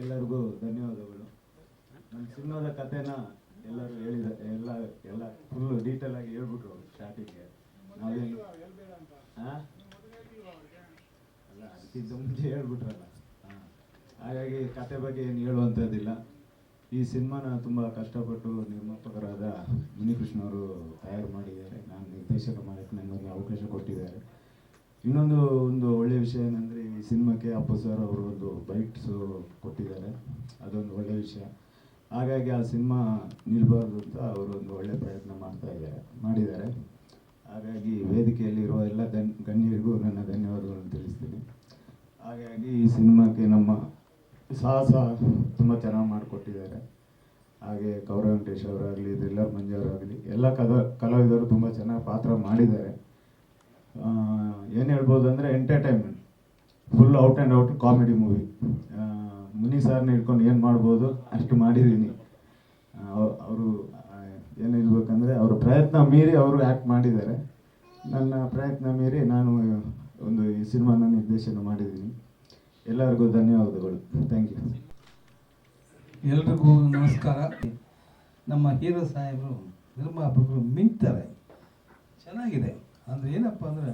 ಎಲ್ಲರಿಗೂ ಧನ್ಯವಾದಗಳು. ನನ್ನ ಸಿನಿಮಾದ ಕಥೆನ ಎಲ್ಲರೂ ಹೇಳಿದ್ದಾರೆ, ಎಲ್ಲ ಫುಲ್ಲು ಡೀಟೇಲ್ ಆಗಿ ಹೇಳ್ಬಿಟ್ರು ಸ್ಟಾರ್ಟಿಂಗ್ಗೆ. ನಾವೇನು ಹಾಂ ಅಲ್ಲ ಅದಕ್ಕಿಂತ ಮುಂಚೆ ಹೇಳ್ಬಿಟ್ರಲ್ಲ. ಹಾಗಾಗಿ ಕತೆ ಬಗ್ಗೆ ಏನು ಹೇಳುವಂಥದ್ದಿಲ್ಲ. ಈ ಸಿನಿಮಾನ ತುಂಬ ಕಷ್ಟಪಟ್ಟು ನಿರ್ಮಾಪಕರಾದ ಮುನಿಕೃಷ್ಣ ಅವರು ತಯಾರು ಮಾಡಿದ್ದಾರೆ. ನಾನು ನಿರ್ದೇಶಕ ಮಾಡೋಕ್ಕೆ ನನಗೊಂದು ಅವಕಾಶ ಕೊಟ್ಟಿದ್ದಾರೆ. ಒಂದು ಒಳ್ಳೆಯ ವಿಷಯ ಏನಂದರೆ ಈ ಸಿನಿಮಾಕ್ಕೆ ಅಪ್ಪು ಸರ್ ಅವರು ಒಂದು ಬೈಟ್ಸು ಕೊಟ್ಟಿದ್ದಾರೆ. ಅದೊಂದು ಒಳ್ಳೆಯ ವಿಷಯ. ಹಾಗಾಗಿ ಆ ಸಿನಿಮಾ ನಿಲ್ಬಾರ್ದು ಅಂತ ಅವರು ಒಂದು ಒಳ್ಳೆಯ ಪ್ರಯತ್ನ ಮಾಡಿದ್ದಾರೆ. ಹಾಗಾಗಿ ವೇದಿಕೆಯಲ್ಲಿರುವ ಎಲ್ಲ ಗಣ್ಯರಿಗೂ ನನ್ನ ಧನ್ಯವಾದಗಳನ್ನು ತಿಳಿಸ್ತೀನಿ. ಹಾಗಾಗಿ ಈ ಸಿನಿಮಾಕ್ಕೆ ನಮ್ಮ ಸಾಹಸ ತುಂಬ ಚೆನ್ನಾಗಿ ಮಾಡಿಕೊಟ್ಟಿದ್ದಾರೆ. ಹಾಗೆ ಗೌರವ ವೆಂಕಟೇಶ್ ಅವರಾಗಲಿ, ದ್ರಿಲ್ಲರ್ ಮಂಜು ಅವರಾಗಲಿ, ಎಲ್ಲ ಕಲಾವಿದರು ತುಂಬ ಚೆನ್ನಾಗಿ ಪಾತ್ರ ಮಾಡಿದ್ದಾರೆ. ಏನು ಹೇಳ್ಬೋದು ಅಂದರೆ entertainment, full out and out comedy movie. Muni ಸಾರ್ನ ಹಿಡ್ಕೊಂಡು ಏನು ಮಾಡ್ಬೋದು ಅಷ್ಟು ಮಾಡಿದ್ದೀನಿ. ಅವರು ಏನು ಹೇಳ್ಬೇಕಂದ್ರೆ ಅವ್ರ ಪ್ರಯತ್ನ ಮೀರಿ ಅವರು ಆ್ಯಕ್ಟ್ ಮಾಡಿದ್ದಾರೆ. ನನ್ನ ಪ್ರಯತ್ನ ಮೀರಿ ನಾನು ಈ ಸಿನಿಮಾನ ನಿರ್ದೇಶನ ಮಾಡಿದ್ದೀನಿ. ಎಲ್ಲರಿಗೂ ಧನ್ಯವಾದಗಳು. Thank you. ಎಲ್ರಿಗೂ ನಮಸ್ಕಾರ. ನಮ್ಮ ಹೀರೋ ಸಾಹೇಬರು ನಿರ್ಮಾಪಕರು ಮಿಂಚ್ತಾರೆ, ಚೆನ್ನಾಗಿದೆ. ಅಂದರೆ ಏನಪ್ಪ ಅಂದರೆ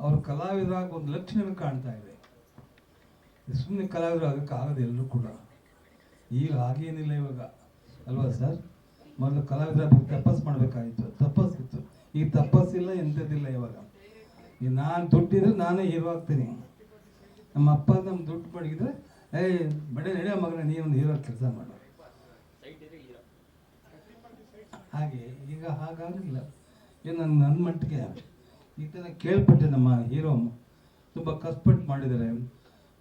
ಅವ್ರ ಕಲಾವಿದರಾಗ ಒಂದು ಲಕ್ಷಣ ಕಾಣ್ತಾ ಇದೆ. ಸುಮ್ಮನೆ ಕಲಾವಿದರು ಆಗಕ್ಕೆ ಆಗೋದು ಎಲ್ಲರೂ ಕೂಡ. ಈಗ ಹಾಗೇನಿಲ್ಲ ಇವಾಗ, ಅಲ್ವಾ ಸರ್? ಮೊದಲು ಕಲಾವಿದರ ತಪಸ್ಸು ಮಾಡಬೇಕಾಗಿತ್ತು, ತಪಸ್ಸಿತ್ತು. ಈಗ ತಪಸ್ಸಿಲ್ಲ, ಎಂಥದ್ದಿಲ್ಲ ಇವಾಗ. ಈಗ ನಾನು ದುಡ್ಡಿದ್ರೆ ನಾನೇ ಹೀರೋ ಆಗ್ತೀನಿ. ನಮ್ಮ ಅಪ್ಪ ನಮ್ಮ ದುಡ್ಡು ಮಡಗಿದ್ರೆ ಬಡ ನಡೆಯೋ ಮಗನ ನೀವೊಂದು ಹೀರೋ ಕೆಲಸ ಮಾಡು. ಹಾಗೆ ಈಗ ಹಾಗಾಗಲಿಲ್ಲ. ಈಗ ನನ್ನ ಮಟ್ಟಿಗೆ ಈ ಥರ ಕೇಳ್ಪಟ್ಟೆ. ನಮ್ಮ ಹೀರೋ ತುಂಬ ಕಷ್ಟಪಟ್ಟು ಮಾಡಿದ್ದಾರೆ.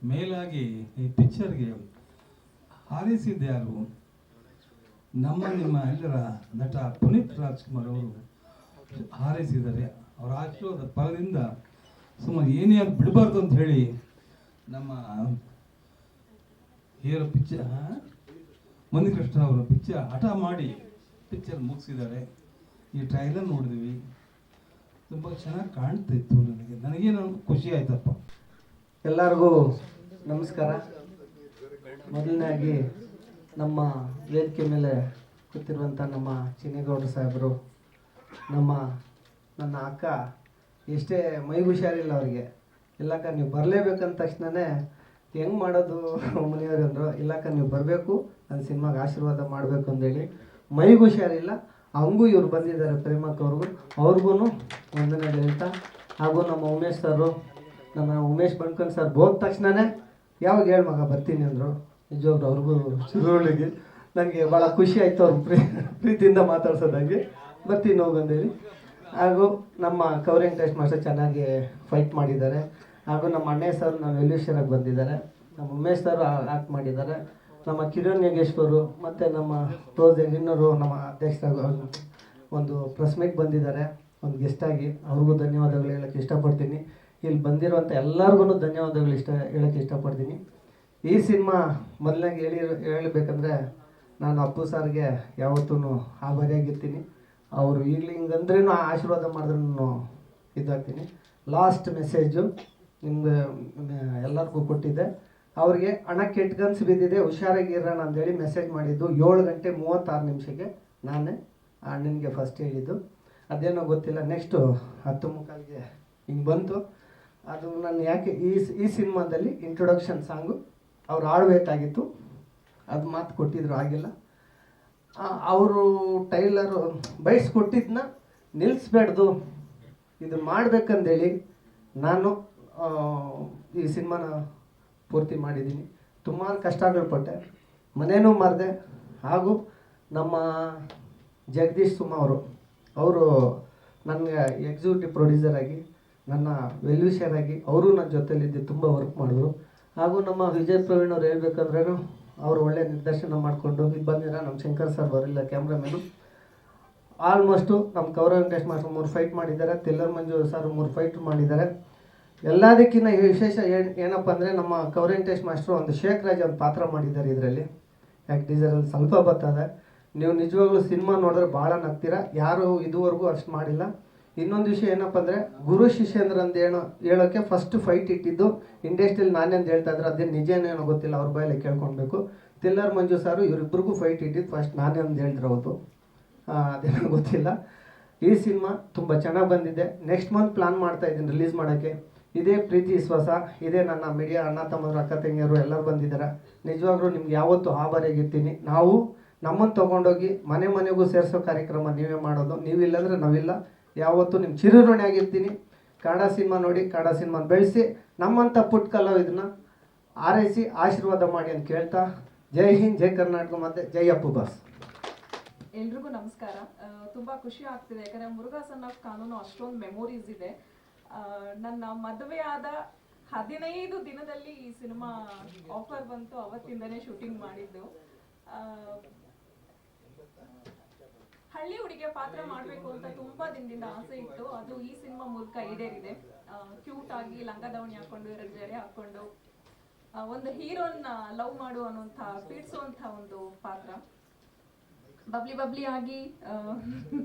ಮೇಲಾಗಿ ಈ ಪಿಕ್ಚರ್ಗೆ ಹಾರೈಸಿದ್ದು ಯಾರು? ನಿಮ್ಮ ಎಲ್ಲರ ನಟ ಪುನೀತ್ ರಾಜ್ಕುಮಾರ್ ಅವರು ಹಾರೈಸಿದ್ದಾರೆ. ಅವರ ಆಶೀರ್ವಾದ ಫಲದಿಂದ ಸುಮಾರು ಏನೇ ಅದು ಬಿಡಬಾರ್ದು ಅಂತ ಹೇಳಿ ನಮ್ಮ ಹೀರೋ ಪಿಕ್ಚರ್ ಮುನಿಕೃಷ್ಣ ಅವರು ಪಿಕ್ಚರ್ ಹಠ ಮಾಡಿ ಪಿಕ್ಚರ್ ಮುಗಿಸಿದ್ದಾರೆ. ಈ ಟ್ರೈಲರ್ ನೋಡಿದ್ವಿ, ತುಂಬ ಚೆನ್ನಾಗಿ ಕಾಣ್ತಿತ್ತು. ನನಗೇನು ಖುಷಿ ಆಯ್ತಪ್ಪ. ಎಲ್ಲರಿಗೂ ನಮಸ್ಕಾರ. ಮೊದಲನೇದಾಗಿ ನಮ್ಮ ವೇದಿಕೆ ಮೇಲೆ ಕೂತಿರುವಂಥ ನಮ್ಮ ಚಿನ್ನೇಗೌಡರು ಸಾಹೇಬರು, ನನ್ನ ಅಕ್ಕ, ಎಷ್ಟೇ ಮೈಗೆ ಹುಷಾರಿಲ್ಲ ಅವರಿಗೆ. ಇಲ್ಲಕ್ಕ ನೀವು ಬರಲೇಬೇಕಂದ ತಕ್ಷಣವೇ ಹೆಂಗೆ ಮಾಡೋದು ಮುನಿಯವರು ಅಂದರು. ಇಲ್ಲಕ್ಕ ನೀವು ಬರಬೇಕು, ನನ್ನ ಸಿನಿಮಾಗೆ ಆಶೀರ್ವಾದ ಮಾಡಬೇಕು ಅಂದೇಳಿ. ಮೈಗೆ ಹುಷಾರಿಲ್ಲ, ಹಂಗೂ ಇವ್ರು ಬಂದಿದ್ದಾರೆ, ಪ್ರೇಮಕ್ಕವ್ರಿಗೂ, ಅವ್ರಿಗೂ ವಂದನೆ ಹೇಳ್ತಾ. ಹಾಗೂ ನಮ್ಮ ಉಮೇಶ್ ಸರು, ನಮ್ಮ ಉಮೇಶ್ ಬಣ್ಕನ್ ಸರ್ ಹೋದ ತಕ್ಷಣವೇ ಯಾವಾಗ ಹೇಳಿ ಮಗ ಬರ್ತೀನಿ ಅಂದರು. ನಿಜವಾಗ್ಲೂ ಅವ್ರಿಗೂ ಚಿರೋಳಿಗೆ ನನಗೆ ಭಾಳ ಖುಷಿ ಆಯಿತು. ಅವ್ರು ಪ್ರೀತಿಯಿಂದ ಮಾತಾಡ್ಸೋದಾಗಿ ಬರ್ತೀನಿ ಹೋಗಂದೇಳಿ. ಹಾಗೂ ನಮ್ಮ ಗೌರವ ವೆಂಕಟೇಶ್ ಮಾಸ್ಟರ್ ಚೆನ್ನಾಗಿ ಫೈಟ್ ಮಾಡಿದ್ದಾರೆ. ಹಾಗೂ ನಮ್ಮ ಅಣ್ಣೆ ಸರ್ ನಮ್ಮ ವೆಲ್ಯೂಷರಾಗಿ ಬಂದಿದ್ದಾರೆ. ನಮ್ಮ ಉಮೇಶ್ ಸರ್ ಆ್ಯಕ್ಟ್ ಮಾಡಿದ್ದಾರೆ. ನಮ್ಮ ಕಿರಣ್ ಯೋಗೇಶ್ವರು ಮತ್ತು ನಮ್ಮ ಕ್ಲೋಸ್ ಇನ್ನೂರು ನಮ್ಮ ಅಧ್ಯಕ್ಷರಾಗ ಒಂದು ಪ್ರೆಸ್ ಮೀಟ್ ಬಂದಿದ್ದಾರೆ ಒಂದು ಗೆಸ್ಟಾಗಿ. ಅವ್ರಿಗೂ ಧನ್ಯವಾದಗಳು ಹೇಳೋಕ್ಕೆ ಇಷ್ಟಪಡ್ತೀನಿ. ಇಲ್ಲಿ ಬಂದಿರುವಂಥ ಎಲ್ಲರಿಗೂ ಧನ್ಯವಾದಗಳು ಹೇಳೋಕ್ಕೆ ಇಷ್ಟಪಡ್ತೀನಿ. ಈ ಸಿನಿಮಾ ಮೊದಲಾಗಿ ಹೇಳಬೇಕಂದ್ರೆ ನಾನು ಅಪ್ಪು ಸರ್ಗೆ ಯಾವತ್ತೂ ಆಭಾರಿಯಾಗಿರ್ತೀನಿ. ಅವರು ಈಗಲೂ ಹಿಂಗಂದ್ರೂ ಆಶೀರ್ವಾದ ಮಾಡಿದ್ರೂ ಇದಾಗ್ತೀನಿ. ಲಾಸ್ಟ್ ಮೆಸೇಜು ನಿಮ್ಗೆ ಎಲ್ಲರಿಗೂ ಕೊಟ್ಟಿದ್ದೆ. ಅವ್ರಿಗೆ ಹಣ ಕೆಟ್ಗನ್ಸು ಬಿದ್ದಿದೆ, ಹುಷಾರಾಗಿರೋಣ ಅಂದೇಳಿ ಮೆಸೇಜ್ ಮಾಡಿದ್ದು 7:36 ನಾನೇ ಅಣ್ಣನಿಗೆ ಫಸ್ಟ್ ಹೇಳಿದ್ದು. ಅದೇನೋ ಗೊತ್ತಿಲ್ಲ, ನೆಕ್ಸ್ಟು 10:15 ಹಿಂಗೆ ಬಂತು. ಅದು ನಾನು ಯಾಕೆ ಈ ಸಿನಿಮಾದಲ್ಲಿ ಇಂಟ್ರೊಡಕ್ಷನ್ ಸಾಂಗು ಅವ್ರು ಆಡಬೇಕಾಗಿತ್ತು, ಅದು ಮಾತು ಕೊಟ್ಟಿದ್ರು, ಆಗಿಲ್ಲ. ಅವರು ಟೈಲರು ಬೈಟ್ಸ್ ಕೊಟ್ಟಿದ್ದನ್ನ ನಿಲ್ಲಿಸ್ಬೇಡ್ದು, ಇದು ಮಾಡಬೇಕಂದೇಳಿ ನಾನು ಈ ಸಿನಿಮಾನ ಪೂರ್ತಿ ಮಾಡಿದ್ದೀನಿ. ಸುಮಾರು ಕಷ್ಟಗಳು ಪಟ್ಟೆ, ಮನೇನೂ ಮಾರಿದೆ. ಹಾಗೂ ನಮ್ಮ ಜಗದೀಶ್ ಸುಮಾ ಅವರು ನನಗೆ ಎಕ್ಸಿಕ್ಯೂಟಿವ್ ಪ್ರೊಡ್ಯೂಸರ್ ಆಗಿ, ನನ್ನ ವೆಲ್ವಿಷರ್ ಆಗಿ ಅವರು ನನ್ನ ಜೊತೆಲಿದ್ದು ತುಂಬ ವರ್ಕ್ ಮಾಡಿದ್ರು. ಹಾಗೂ ನಮ್ಮ ವಿಜಯ್ ಪ್ರವೀಣ್ ಅವ್ರು ಹೇಳ್ಬೇಕಂದ್ರೂ ಅವರು ಒಳ್ಳೆ ನಿರ್ದೇಶನ ಮಾಡಿಕೊಂಡು ಇದು ಬಂದಿರ. ನಮ್ಮ ಶಂಕರ್ ಸರ್ ಬರಲಿಲ್ಲ, ಕ್ಯಾಮ್ರಾಮೇನು. ಆಲ್ಮೋಸ್ಟು ನಮ್ಮ ಗೌರವ ವೆಂಕಟೇಶ್ ಮಾಸ್ಟರ್ 3 ಫೈಟ್ ಮಾಡಿದ್ದಾರೆ, ತಿಲ್ಲರ್ ಮಂಜು ಸರ್ 3 ಫೈಟ್ ಮಾಡಿದ್ದಾರೆ. ಎಲ್ಲದಕ್ಕಿಂತ ವಿಶೇಷ ಏನಪ್ಪ ಅಂದರೆ ನಮ್ಮ ಗೌರವ ವೆಂಕಟೇಶ್ ಮಾಸ್ಟ್ರು ಒಂದು ಶೇಖ್ ರಾಜ್ ಒಂದು ಪಾತ್ರ ಮಾಡಿದ್ದಾರೆ ಇದರಲ್ಲಿ. ಯಾಕೆ ಟೀಸರಲ್ಲಿ ಸ್ವಲ್ಪ ಬರ್ತದೆ. ನೀವು ನಿಜವಾಗ್ಲೂ ಸಿನಿಮಾ ನೋಡಿದ್ರೆ ಭಾಳ ನಗ್ತೀರ. ಯಾರು ಇದುವರೆಗೂ ಅಷ್ಟು ಮಾಡಿಲ್ಲ. ಇನ್ನೊಂದು ವಿಷಯ ಏನಪ್ಪ ಅಂದರೆ ಗುರು ಶಿಷ್ಯಂದ್ರ ಅಂತ ಹೇಳೋಕ್ಕೆ ಫಸ್ಟ್ ಫೈಟ್ ಇಟ್ಟಿದ್ದು ಇಂಡಸ್ಟ್ರಿಯಲ್ಲಿ ನಾನೇ ಅಂತ ಹೇಳ್ತಾ ಇದ್ರೆ ಅದೇನು ನಿಜನೇನೋ ಗೊತ್ತಿಲ್ಲ, ಅವ್ರ ಬಾಯಲ್ಲಿ ಕೇಳ್ಕೊಳ್ಬೇಕು. ತಿಲ್ಲರ್ ಮಂಜು ಸಾರು ಇವರಿಬ್ಬರಿಗೂ ಫೈಟ್ ಇಟ್ಟಿದ್ದು ಫಸ್ಟ್ ನಾನೇ ಅಂತ ಹೇಳ್ತಿರೋದು, ಅದೇನೋ ಗೊತ್ತಿಲ್ಲ. ಈ ಸಿನಿಮಾ ತುಂಬ ಚೆನ್ನಾಗಿ ಬಂದಿದೆ. ನೆಕ್ಸ್ಟ್ ಮಂತ್ ಪ್ಲಾನ್ ಮಾಡ್ತಾ ಇದ್ದೀನಿ ರಿಲೀಸ್ ಮಾಡೋಕ್ಕೆ. ಇದೇ ಪ್ರೀತಿ ವಿಶ್ವಾಸ, ಇದೇ ನನ್ನ ಮೀಡಿಯಾ ಅಣ್ಣ ತಮ್ಮರು ಅಕ್ಕ ತಂಗಿಯರು ಎಲ್ಲರೂ ಬಂದಿದ್ದಾರೆ. ನಿಜವಾಗ್ಲೂ ನಿಮ್ಗೆ ಯಾವತ್ತೂ ಆಭಾರಿಯಾಗಿರ್ತೀನಿ. ನಾವು ನಮ್ಮನ್ನು ತೊಗೊಂಡೋಗಿ ಮನೆ ಮನೆಗೂ ಸೇರಿಸೋ ಕಾರ್ಯಕ್ರಮ ನೀವೇ ಮಾಡೋದು, ನೀವಿಲ್ಲಂದ್ರೆ ನಾವಿಲ್ಲ. ಯಾವತ್ತೂ ನಿಮ್ಮ ಚಿರಋಣಿ ಆಗಿರ್ತೀನಿ. ಕನ್ನಡ ಸಿನಿಮಾ ನೋಡಿ, ಕನ್ನಡ ಸಿನಿಮಾ ಬೆಳೆಸಿ, ನಮ್ಮಂಥ ಪುಟ್ಟ ಕಲಾವಿದನ್ನ ಆರೈಸಿ ಆಶೀರ್ವಾದ ಮಾಡಿ ಅಂತ ಕೇಳ್ತಾ, ಜೈ ಹಿಂದ್, ಜೈ ಕರ್ನಾಟಕ, ಮತ್ತೆ ಜೈ ಅಪ್ಪು ಬಾಸ್. ಎಲ್ರಿಗೂ ನಮಸ್ಕಾರ. ತುಂಬಾ ಖುಷಿ ಆಗ್ತಿದೆ, ಯಾಕಂದ್ರೆ ಮುರುಘಾ ಸನ್ ಆಫ್ ಕಾನೂನು ಅಷ್ಟೊಂದು ಮೆಮೊರೀಸ್ ಇದೆ. ನನ್ನ ಮದುವೆ ಆದ 15 ದಿನದಲ್ಲಿ ಈ ಸಿನಿಮಾ ಆಫರ್ ಬಂತು, ಅವತ್ತಿಂದನೇ ಶೂಟಿಂಗ್ ಮಾಡಿದ್ದು. ಹಳ್ಳಿ ಹುಡುಗಿಯ ಪಾತ್ರ ಮಾಡಬೇಕು ಅಂತ ತುಂಬಾ ದಿನದಿಂದ ಆಸೆ ಇತ್ತು. ಅದು ಈ ಸಿನಿಮಾ ಮೂಲಕ ಈಡೇರಿದೆ. ಕ್ಯೂಟ್ ಆಗಿ ಲಂಗ ದಾವಣಿ ಹಾಕೊಂಡು 2 ಜಡೆ ಹಾಕೊಂಡು ಒಂದು ಹೀರೋನ ಲವ್ ಮಾಡು ಅನ್ನೋಂಥ ಪೀಡಿಸುವಂಥ ಒಂದು ಪಾತ್ರ. ಬಬ್ಲಿ ಆಗಿ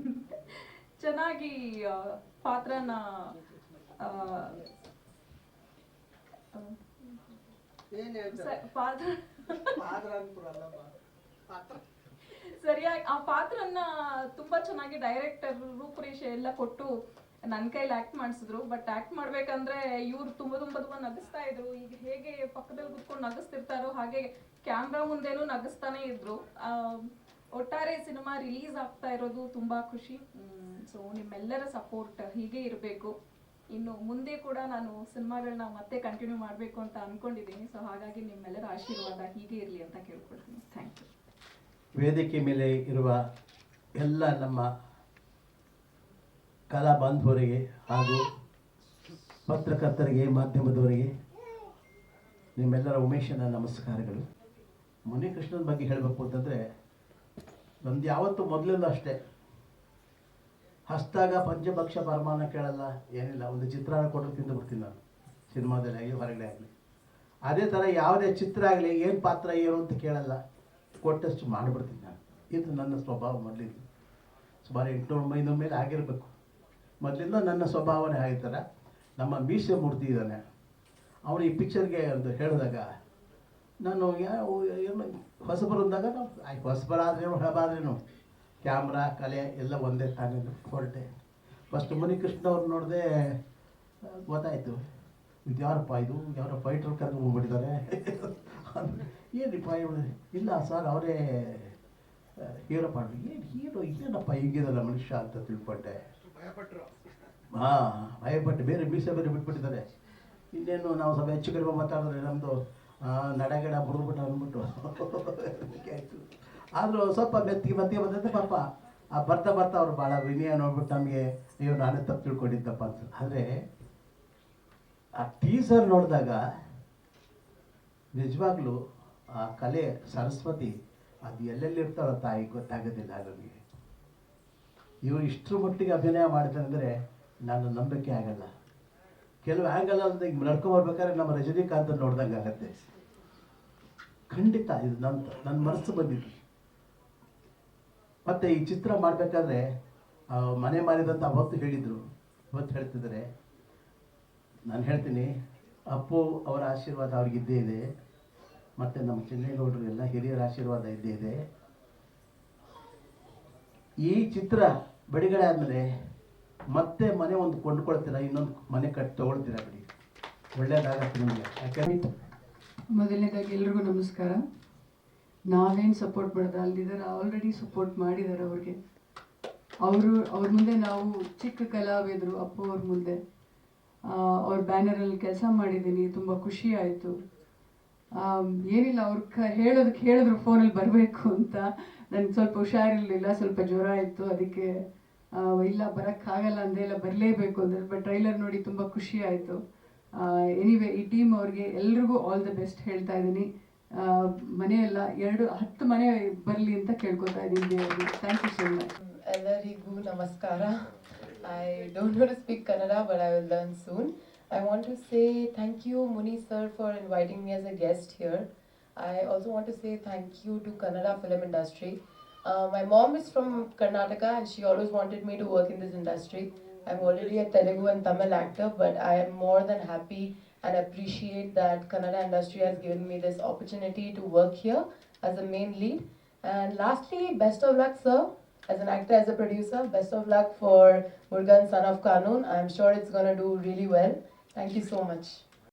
ಚೆನ್ನಾಗಿ ಪಾತ್ರನ ಸರಿಯಾಗಿ ಆ ಪಾತ್ರನ ತುಂಬಾ ಚೆನ್ನಾಗಿ ಡೈರೆಕ್ಟರ್ ರೂಪುರೇಷೆ ಎಲ್ಲ ಕೊಟ್ಟು ನನ್ನ ಕೈಲಿ ಆಕ್ಟ್ ಮಾಡಿಸಿದ್ರು. ಬಟ್ ಆಕ್ಟ್ ಮಾಡ್ಬೇಕಂದ್ರೆ ಇವ್ರು ತುಂಬಾ ನಗಿಸ್ತಾ ಇದ್ರು. ಈಗ ಹೇಗೆ ಪಕ್ಕದಲ್ಲಿ ಕುತ್ಕೊಂಡು ನಗಿಸ್ತಿರ್ತಾರೋ ಹಾಗೆ ಕ್ಯಾಮ್ರಾ ಮುಂದೆನೂ ನಗಿಸ್ತಾನೆ ಇದ್ರು. ಒಟ್ಟಾರೆ ಸಿನಿಮಾ ರಿಲೀಸ್ ಆಗ್ತಾ ಇರೋದು ತುಂಬಾ ಖುಷಿ. ಸೊ ನಿಮ್ಮೆಲ್ಲರ ಸಪೋರ್ಟ್ ಹೀಗೆ ಇರಬೇಕು. ಇನ್ನು ಮುಂದೆ ಕೂಡ ನಾನು ಸಿನಿಮಾಗಳನ್ನ ಮತ್ತೆ ಕಂಟಿನ್ಯೂ ಮಾಡಬೇಕು ಅಂತ ಅನ್ಕೊಂಡಿದ್ದೀನಿ. ಸೊ ಹಾಗಾಗಿ ನಿಮ್ಮೆಲ್ಲರ ಆಶೀರ್ವಾದ ಹೀಗೆ ಇರಲಿ ಅಂತ ಕೇಳ್ಕೊಳ್ತೀನಿ. Thank you. ವೇದಿಕೆ ಮೇಲೆ ಇರುವ ಎಲ್ಲ ನಮ್ಮ ಕಲಾ ಬಾಂಧವರಿಗೆ ಹಾಗೂ ಪತ್ರಕರ್ತರಿಗೆ, ಮಾಧ್ಯಮದವರಿಗೆ ನಿಮ್ಮೆಲ್ಲರ ಉಮೇಶನ ನಮಸ್ಕಾರಗಳು. ಮುನಿಕೃಷ್ಣನ ಬಗ್ಗೆ ಹೇಳಬೇಕು ಅಂತಂದರೆ, ನಮ್ದು ಯಾವತ್ತೂ ಮೊದಲಿಂದ ಅಷ್ಟೇ, ಹಸ್ತಾಗ ಪಂಚಭಕ್ಷ ಪರಮಾನ ಕೇಳಲ್ಲ, ಏನಿಲ್ಲ. ಒಂದು ಚಿತ್ರಾನ್ನ ಕೊಟ್ಟರು ತಿಂದು ಬಿಡ್ತೀನಿ ನಾನು, ಸಿನಿಮಾದಲ್ಲಿ ಆಗಲಿ ಹೊರಗಡೆ ಆಗಲಿ. ಅದೇ ಥರ ಯಾವುದೇ ಚಿತ್ರ ಆಗಲಿ ಏನು ಪಾತ್ರ ಏನು ಅಂತ ಕೇಳಲ್ಲ, ಕೊಟ್ಟಷ್ಟು ಮಾಡಿಬಿಡ್ತೀನಿ ನಾನು. ಇದು ನನ್ನ ಸ್ವಭಾವ ಮೊದಲಿಂದ. ಸುಮಾರು 800-900 ಮೇಲೆ ಆಗಿರಬೇಕು. ಮೊದಲಿಂದ ನನ್ನ ಸ್ವಭಾವನೇ ಆಗಿರ್ತಾರೆ. ನಮ್ಮ ಮೀಸೆ ಮೂರ್ತಿ ಇದ್ದಾನೆ, ಅವನು ಈ ಪಿಕ್ಚರ್ಗೆ ಒಂದು ಹೇಳಿದಾಗ ನಾನು ಏನು ಹೊಸಬರು ಅಂದಾಗ ನಾವು ಹೊಸಬರಾದ್ರೇನು ಹಳಬಾದ್ರೇನು ಕ್ಯಾಮ್ರಾ ಕಲೆ ಎಲ್ಲ ಒಂದೇ ತಾನೇ ಹೊರಟೆ. ಫಸ್ಟ್ ಮುನಿಕೃಷ್ಣ ಅವ್ರು ನೋಡಿದೆ, ಗೊತ್ತಾಯಿತು ಇದು ಯಾರಪ್ಪ, ಇದು ಯಾರೋ ಫೈಟ್ರ್ ಕರ್ಕೊಂಡು ಹೋಗ್ಬಿಟ್ಟಿದ್ದಾರೆ. ಏನಪ್ಪ ಇವಳು, ಇಲ್ಲ ಸರ್ ಅವರೇ ಹೀರೋ ಪಾಡ್ರು. ಏನು ಹೀರೋ, ಏನಪ್ಪ ಹಿಂಗಿದಲ್ಲ ಮನುಷ್ಯ ಅಂತ ತಿಳ್ಕೊಂಡೆ. ಭಯಪಟ್ಟು ಬೇರೆ ಮೀಸೆ ಬೇರೆ ಬಿಟ್ಬಿಟ್ಟಿದ್ದಾರೆ. ಇನ್ನೇನು ನಾವು ಸ್ವಲ್ಪ ಹೆಚ್ಚು ಕಡಿಮೆ ಮಾತಾಡಿದ್ರೆ ನಮ್ಮದು ನಡಗಿಡ ಬುಡ್ಬಿಟ್ಟು ಅಂದ್ಬಿಟ್ಟು ಆಯಿತು. ಆದರೂ ಸ್ವಲ್ಪ ಮೆತ್ತಿಗೆ ಬಂದಂತೆ ಪಾಪ ಬರ್ತಾ ಅವ್ರು ಭಾಳ ವಿನಯ ನೋಡ್ಬಿಟ್ಟು ನಮಗೆ ನೀವು ನಾನೇ ತಪ್ಪು ತಿಳ್ಕೊಂಡಿದ್ದಪ್ಪ ಅಂತ. ಆದರೆ ಆ ಟೀಸರ್ ನೋಡಿದಾಗ ನಿಜವಾಗ್ಲೂ ಆ ಕಲೆ ಸರಸ್ವತಿ ಅದು ಎಲ್ಲೆಲ್ಲಿರ್ತಾಳೋ ತಾಯಿ ಗೊತ್ತಾಗೋದಿಲ್ಲ ನನಗೆ. ಇವರು ಇಷ್ಟರ ಮಟ್ಟಿಗೆ ಅಭಿನಯ ಮಾಡ್ತಾರೆ ಅಂದರೆ ನಾನು ನಂಬಿಕೆ ಆಗಲ್ಲ. ಕೆಲವು ಆ್ಯಂಗಲ್ ಅಂತ ಈಗ ನಡ್ಕೊಂಬರ್ಬೇಕಾದ್ರೆ ನಮ್ಮ ರಜನಿಕಾಂತ್ ನೋಡ್ದಂಗೆ ಆಗತ್ತೆ. ಖಂಡಿತ ಇದು ನನ್ನ ಮನಸ್ಸು ಬಂದಿತ್ತು. ಮತ್ತು ಈ ಚಿತ್ರ ಮಾಡಬೇಕಾದ್ರೆ ಮನೆ ಮಾರಿದಂತ ಅವತ್ತು ಹೇಳಿದರು, ಇವತ್ತು ಹೇಳ್ತಿದ್ದಾರೆ. ನಾನು ಹೇಳ್ತೀನಿ, ಅಪ್ಪು ಅವರ ಆಶೀರ್ವಾದ ಅವ್ರಿಗಿದ್ದೇ ಇದೆ, ಮತ್ತು ನಮ್ಮ ಚೆನ್ನೇಗೌಡರು ಎಲ್ಲ ಹಿರಿಯರ ಆಶೀರ್ವಾದ ಇದ್ದೇ ಇದೆ. ಈ ಚಿತ್ರ ಬಿಡುಗಡೆ ಆದಮೇಲೆ ಮತ್ತೆ ಮನೆ ಒಂದು ಕೊಂಡ್ಕೊಳ್ತೀರಾ, ಇನ್ನೊಂದು ಮನೆ ತೊಗೊಳ್ತೀರಾ ಬಿಡಿ, ಒಳ್ಳೇದಾಗತ್ತೆ ನಿಮಗೆ. ಯಾಕಂದ್ರೆ ಮೊದಲನೇದಾಗಿ ಎಲ್ರಿಗೂ ನಮಸ್ಕಾರ. ನಾವೇನು ಸಪೋರ್ಟ್ ಮಾಡೋದು ಅಲ್ಲಿದ್ದಾರೆ, ಆಲ್ರೆಡಿ ಸಪೋರ್ಟ್ ಮಾಡಿದ್ದಾರೆ ಅವ್ರಿಗೆ. ಅವ್ರ ಮುಂದೆ ನಾವು ಚಿಕ್ಕ ಕಲಾವಿದರು. ಅಪ್ಪು ಅವ್ರ ಮುಂದೆ ಅವ್ರ ಬ್ಯಾನರಲ್ಲಿ ಕೆಲಸ ಮಾಡಿದ್ದೀನಿ, ತುಂಬ ಖುಷಿ ಆಯಿತು. ಏನಿಲ್ಲ, ಅವ್ರು ಹೇಳಿದ್ರು ಫೋನಲ್ಲಿ ಬರಬೇಕು ಅಂತ. ನನಗೆ ಸ್ವಲ್ಪ ಹುಷಾರಿರಲಿಲ್ಲ, ಸ್ವಲ್ಪ ಜ್ವರ ಇತ್ತು, ಅದಕ್ಕೆ ಇಲ್ಲ ಬರೋಕ್ಕಾಗಲ್ಲ ಅಂದೆ, ಇಲ್ಲ ಬರಲೇಬೇಕು ಅಂದರೆ. ಬಟ್ ಟ್ರೈಲರ್ ನೋಡಿ ತುಂಬ ಖುಷಿ ಆಯಿತು. ಎನಿವೇ ಈ ಟೀಮ್ ಅವ್ರಿಗೆ ಎಲ್ರಿಗೂ ಆಲ್ ದ ಬೆಸ್ಟ್ ಹೇಳ್ತಾ ಇದ್ದೀನಿ. ಮನೆಯೆಲ್ಲ 10 ಮನೆ ಬರಲಿ ಅಂತ ಕೇಳ್ಕೊತಾ ಇದ್ದೀನಿ ದೇವರಿಗೆ. Thank you so much. ಎಲ್ಲರಿಗೂ ನಮಸ್ಕಾರ. I don't know to speak Kannada, but I will learn soon. I want to say thank you, Muni sir, for inviting me as a guest here. I also want to say thank you to Kannada film industry. My mom is from Karnataka and she always wanted me to work in this industry. I'm already a Telugu and Tamil actor, but I am more than happy and appreciate that Kannada industry has given me this opportunity to work here as a main lead. And lastly, best of luck, sir. As an actor, as a producer, best of luck for Murugan Son of Kanun. I'm sure it's going to do really well. Thank you so much.